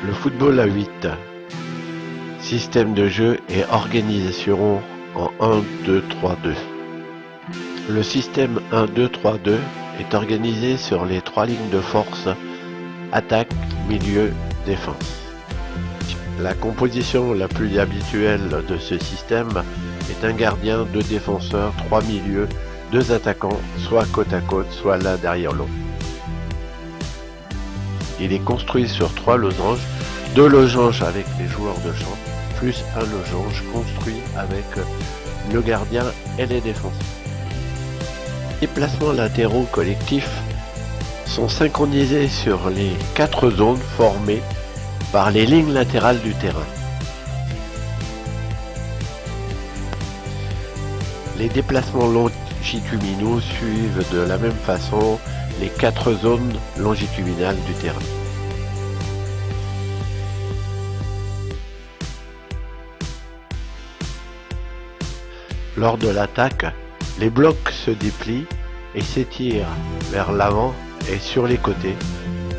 Le football à 8, système de jeu et organisation en 1-2-3-2. Le système 1-2-3-2 est organisé sur les 3 lignes de force, attaque, milieu, défense. La composition la plus habituelle de ce système est un gardien, 2 défenseurs, 3 milieux, 2 attaquants, soit côte à côte, soit l'un derrière l'autre. Il est construit sur 3 losanges, 2 losanges avec les joueurs de champ, plus un losange construit avec le gardien et les défenseurs. Les déplacements latéraux collectifs sont synchronisés sur les 4 zones formées par les lignes latérales du terrain. Les déplacements longitudinaux suivent de la même façon les 4 zones longitudinales du terrain. Lors de l'attaque, les blocs se déplient et s'étirent vers l'avant et sur les côtés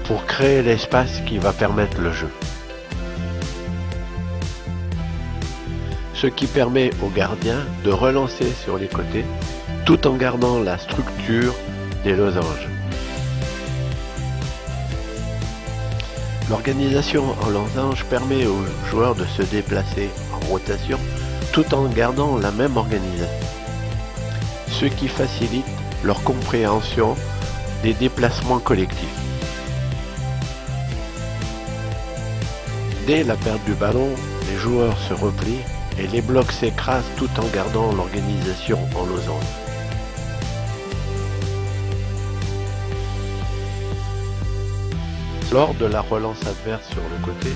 pour créer l'espace qui va permettre le jeu. Ce qui permet au gardien de relancer sur les côtés tout en gardant la structure des losanges. L'organisation en losange permet aux joueurs de se déplacer en rotation tout en gardant la même organisation, ce qui facilite leur compréhension des déplacements collectifs. Dès la perte du ballon, les joueurs se replient et les blocs s'écrasent tout en gardant l'organisation en losange. Lors de la relance adverse sur le côté,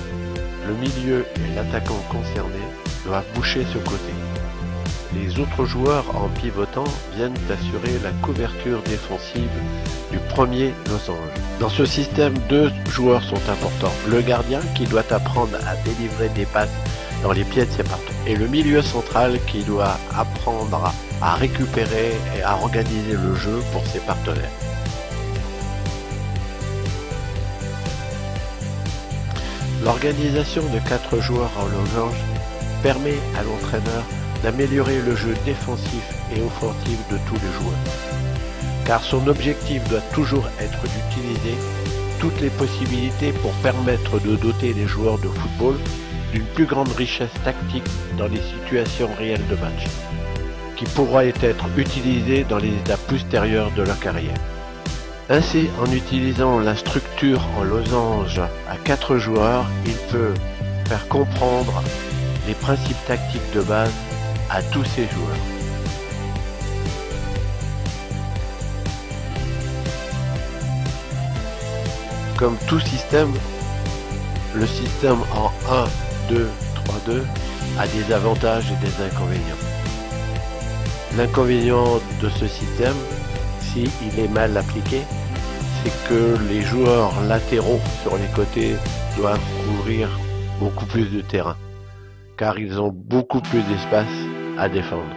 le milieu et l'attaquant concerné doivent boucher ce côté. Les autres joueurs en pivotant viennent assurer la couverture défensive du premier losange. Dans ce système, 2 joueurs sont importants. Le gardien qui doit apprendre à délivrer des passes dans les pieds de ses partenaires et le milieu central qui doit apprendre à récupérer et à organiser le jeu pour ses partenaires. L'organisation de 4 joueurs en losange permet à l'entraîneur d'améliorer le jeu défensif et offensif de tous les joueurs. Car son objectif doit toujours être d'utiliser toutes les possibilités pour permettre de doter les joueurs de football d'une plus grande richesse tactique dans les situations réelles de match, qui pourra être utilisée dans les étapes postérieures de leur carrière. Ainsi, en utilisant la structure en losange à 4 joueurs, il peut faire comprendre les principes tactiques de base à tous ses joueurs. Comme tout système, le système en 1-2-3-2 a des avantages et des inconvénients. L'inconvénient de ce système, s'il est mal appliqué, c'est que les joueurs latéraux sur les côtés doivent couvrir beaucoup plus de terrain, car ils ont beaucoup plus d'espace à défendre.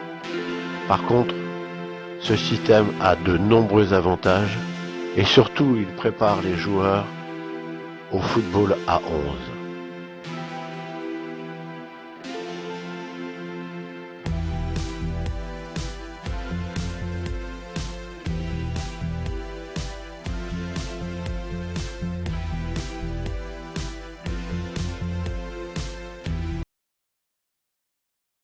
Par contre, ce système a de nombreux avantages et surtout il prépare les joueurs au football à 11.